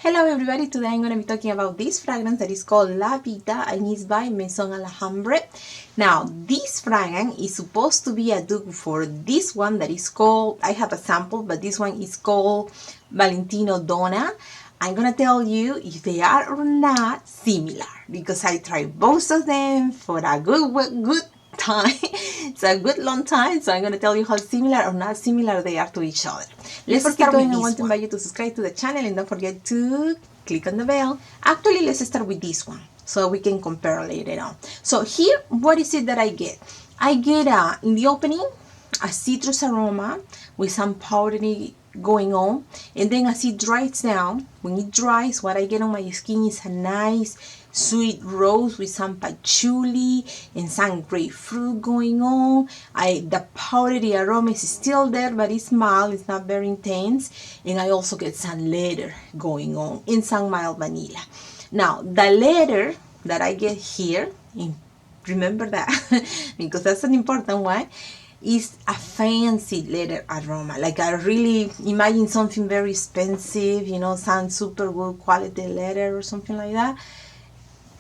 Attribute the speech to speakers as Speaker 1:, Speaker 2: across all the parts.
Speaker 1: Hello everybody, today I'm going to be talking about this fragrance that is called La Vita and is by Maison Alhambra. Now this fragrance is supposed to be a dupe for this one that is called, I have a sample, but this one is called Valentino Donna. I'm going to tell you if they are or not similar because I tried both of them for a good time. It's a good long time, so I'm going to tell you how similar or not similar they are to each other. Let's start with this one. I want to invite you to subscribe to the channel and don't forget to click on the bell. Actually, let's start with this one so we can compare later on. So here, what is it that I get? I get in the opening a citrus aroma with some powdery going on, and then as it dries down, when it dries, what I get on my skin is a nice sweet rose with some patchouli and some grapefruit going on. The powdery aroma is still there, but it's mild, it's not very intense, and I also get some leather going on and some mild vanilla. Now the leather that I get here, remember that because that's an important one, is a fancy leather aroma, like I really imagine something very expensive, you know, some super good quality leather or something like that.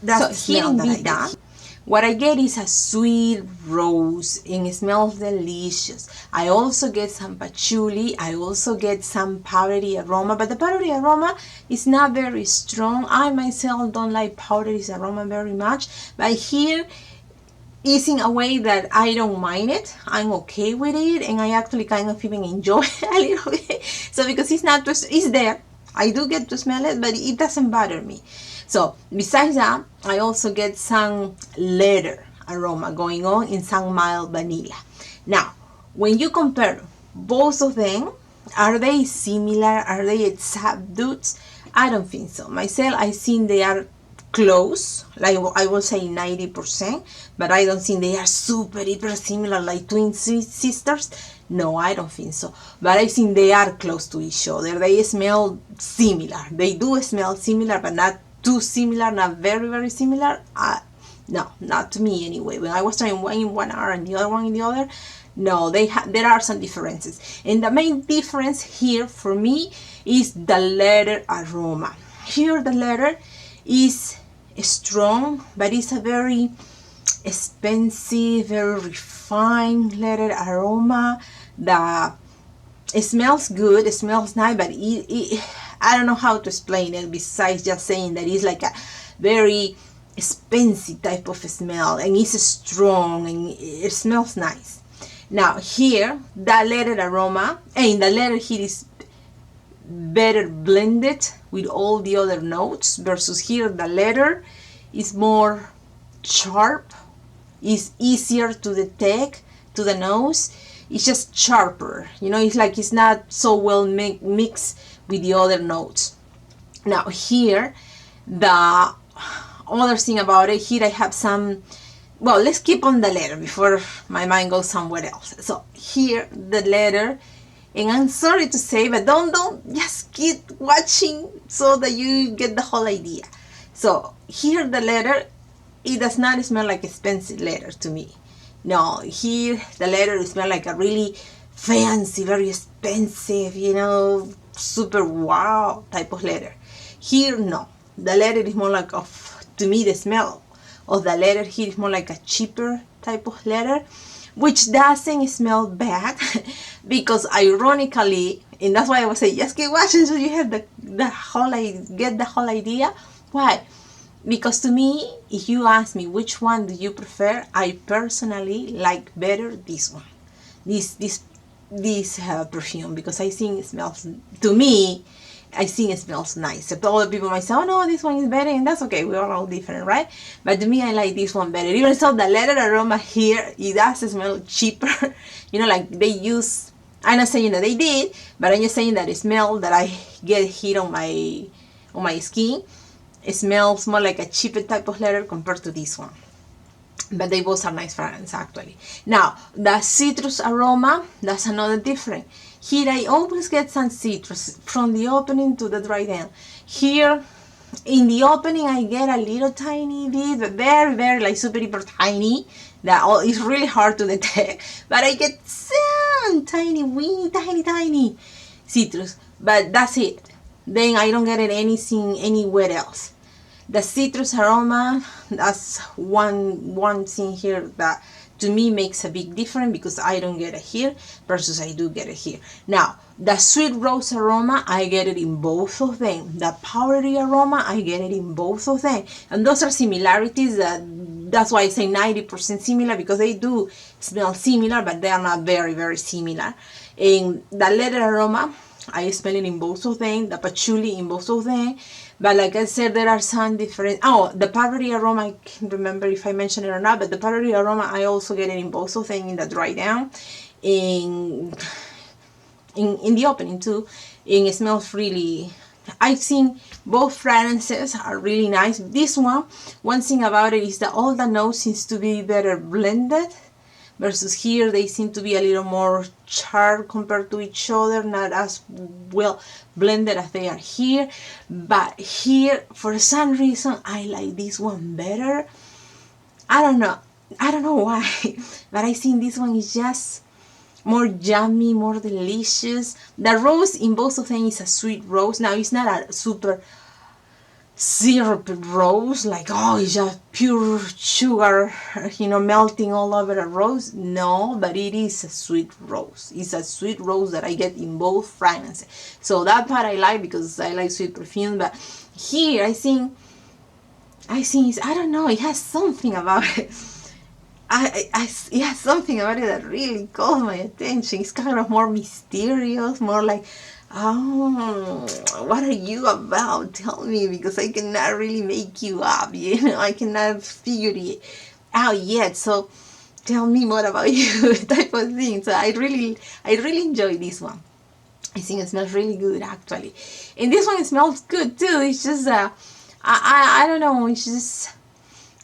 Speaker 1: That's so here in Vita, what I get is a sweet rose and it smells delicious. I also get some patchouli, I also get some powdery aroma, but the powdery aroma is not very strong. I myself don't like powdery aroma very much, but here is in a way that I don't mind it. I'm okay with it, and I actually kind of even enjoy it a little bit. So because it's not, it's there, I do get to smell it, but it doesn't bother me. So besides that, I also get some leather aroma going on in some mild vanilla. Now, when you compare both of them, are they similar? Are they exact dupes? I don't think so. Myself, I think they are close, like I will say 90%, but I don't think they are super hyper similar like twin sisters. No, I don't think so, but I think they are close to each other. They smell similar. They do smell similar, but not too similar, not very similar. No, not to me anyway. When I was trying one in one hour and the other one in the other, no, there are some differences, and the main difference here for me is the leather aroma. Here the leather is strong, but it's a very expensive, very refined leather aroma. It smells good, it smells nice, but I don't know how to explain it besides just saying that it's like a very expensive type of smell, and it's strong and it smells nice. Now here, the leather aroma, and the leather here is better blended with all the other notes, versus here the leather is more sharp, is easier to detect to the nose. It's just sharper, you know, it's like it's not so well mixed with the other notes. Now here, the other thing about it, here I have some, well, let's keep on the leather before my mind goes somewhere else. So here the leather, and I'm sorry to say, but don't just keep watching so that you get the whole idea. So here the leather, it does not smell like expensive leather to me. No, here the leather smells like a really fancy, very expensive, you know, super wow type of leather. Here, no, the leather is more like to me the smell of the leather here is more like a cheaper type of leather, which doesn't smell bad because ironically, and that's why I was saying just keep watching so you have get the whole idea. Why? Because to me, if you ask me which one do you prefer, I personally like better this one, this perfume, because I think it smells, to me, I think it smells nice. Other people might say, oh no, this one is better, and that's okay, we are all different, right? But to me, I like this one better. Even though the leather aroma here, it does smell cheaper, you know, like they use, I'm not saying that they did, but I'm just saying that the smell that I get here on my skin, it smells more like a cheaper type of leather compared to this one. But they both are nice fragrances actually. Now, the citrus aroma, that's another different. Here I always get some citrus from the opening to the dry down. Here, in the opening, I get a little tiny bit, but very like super tiny. That is really hard to detect. But I get some tiny citrus. But that's it. then I don't get it anything anywhere else. The citrus aroma, that's one thing here that to me makes a big difference, because I don't get it here versus I do get it here. Now, the sweet rose aroma, I get it in both of them. The powdery aroma, I get it in both of them. And those are similarities. That's why I say 90% similar, because they do smell similar, but they are not very, very similar. And the leather aroma, I smell it in both of them. The patchouli in both of them. But like I said, there are some different. Oh, the powdery aroma, I can't remember if I mentioned it or not, but the powdery aroma, I also get it in both of them in the dry down. In the opening too. And it smells really, I think both fragrances are really nice. This one thing about it is that all the notes seems to be better blended, versus here they seem to be a little more charred compared to each other, not as well blended as they are here. But here, for some reason, I like this one better. I don't know why, but I think this one is just more yummy, more delicious. The rose in both of them is a sweet rose. Now, it's not a super syrup rose, like, oh, it's just pure sugar, melting all over a rose. No, but it is a sweet rose. It's a sweet rose that I get in both fragrances. So that part I like, because I like sweet perfume. But here, I think it's, I don't know, it has something about it. It has something about it that really calls my attention. It's kind of more mysterious, more like, oh, what are you about? Tell me, because I cannot really make you up, I cannot figure it out yet. So tell me more about you, type of thing. So I really enjoy this one. I think it smells really good, actually. And this one smells good too. It's just I don't know, it's just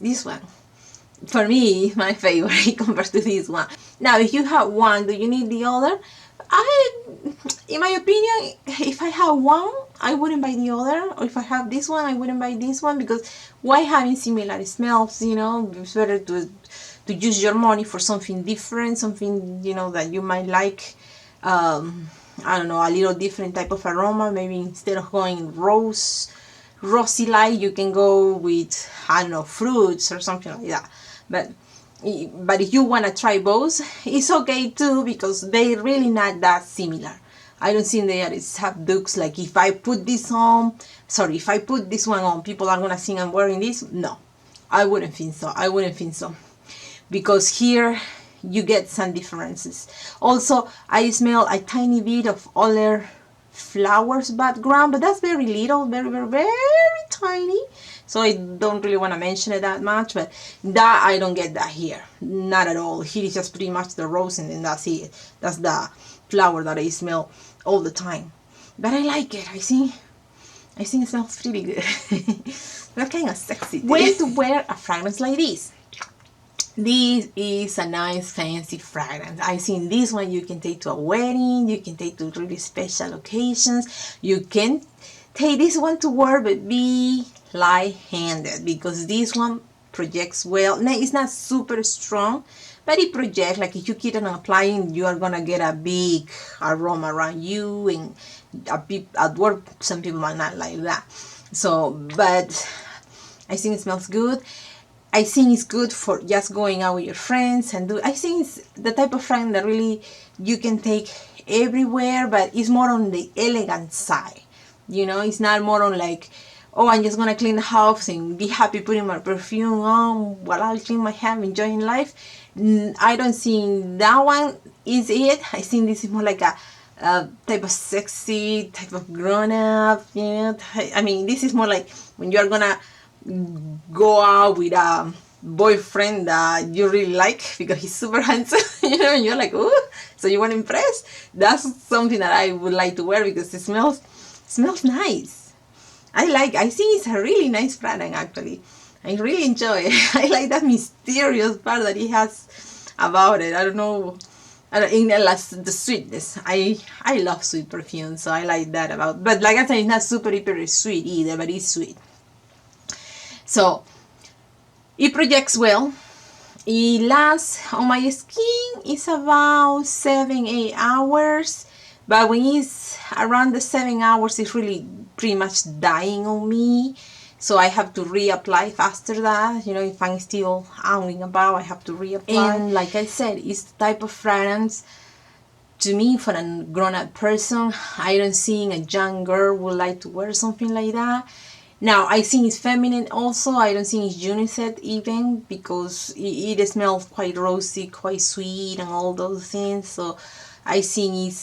Speaker 1: this one. For me, my favorite compared to this one. Now, if you have one, do you need the other? In my opinion, if I have one, I wouldn't buy the other. Or if I have this one, I wouldn't buy this one, because why having similar smells? It's better to use your money for something different, something that you might like. I don't know, a little different type of aroma. Maybe instead of going rosy light, you can go with, I don't know, fruits or something like that. But if you want to try both, it's okay too, because they're really not that similar. I don't think they have looks like, if I put this one on, people are gonna think I'm wearing this. No, I wouldn't think so. Because here you get some differences. Also, I smell a tiny bit of other flowers background, but that's very little, very, very, very tiny. So I don't really want to mention it that much, but that I don't get that here. Not at all. Here is just pretty much the rose, and then that's it. That's the flower that I smell all the time. But I like it. I think it smells pretty good. That's kind of sexy. When to wear a fragrance like this? This is a nice fancy fragrance. I think this one you can take to a wedding, you can take to really special occasions. You can take this one to work, but be light-handed, because this one projects well. Now, it's not super strong, but it projects. Like, if you keep on applying, you are gonna get a big aroma around you, and at work some people might not like that. So, but I think it smells good. I think it's good for just going out with your friends and I think it's the type of fragrance that really you can take everywhere, but it's more on the elegant side. It's not more on like, oh, I'm just gonna clean the house and be happy putting my perfume on while I clean my hair, enjoying life. I don't think that one is it. I think this is more like a type of sexy, type of grown up. I mean, this is more like when you're gonna go out with a boyfriend that you really like because he's super handsome, and you're like, ooh, so you want to impress. That's something that I would like to wear because it smells nice. I think it's a really nice fragrance, actually. I really enjoy it. I like that mysterious part that it has about it. I don't know, in the sweetness. I love sweet perfume, so I like that about. But like I said, it's not super sweet either, but it's sweet. So it projects well. It lasts on my skin. It's about 7-8 hours. But when it's around the 7 hours, it's really pretty much dying on me. So I have to reapply after that. You know, if I'm still out and about, I have to reapply. And like I said, it's the type of fragrance, to me, for a grown-up person. I don't think a young girl would like to wear something like that. Now, I think it's feminine also. I don't think it's unisex even, because it smells quite rosy, quite sweet, and all those things. So I think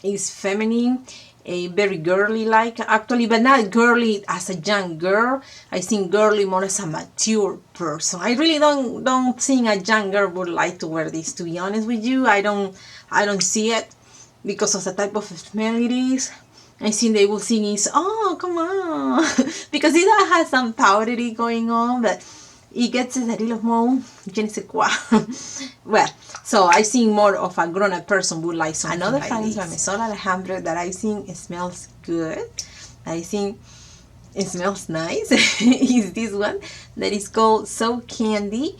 Speaker 1: it's feminine, very girly like actually, but not girly as a young girl. I think girly more as a mature person. I really don't think a young girl would like to wear this, to be honest with you. I don't see it because of the type of smell it is. I think they will think it's, oh, come on, because it has some powdery going on, but it gets a little more, je ne sais quoi. Well, so I think more of a grown-up person would like something like this. Another fragrance by Maison Alhambra that I think smells good, I think it smells nice, is this one that is called So Candy.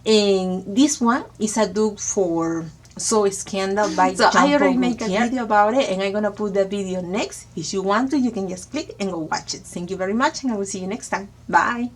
Speaker 1: And this one is a dupe for So Scandal by So I already made a video about it, and I'm gonna put the video next. If you want to, you can just click and go watch it. Thank you very much, and I will see you next time. Bye.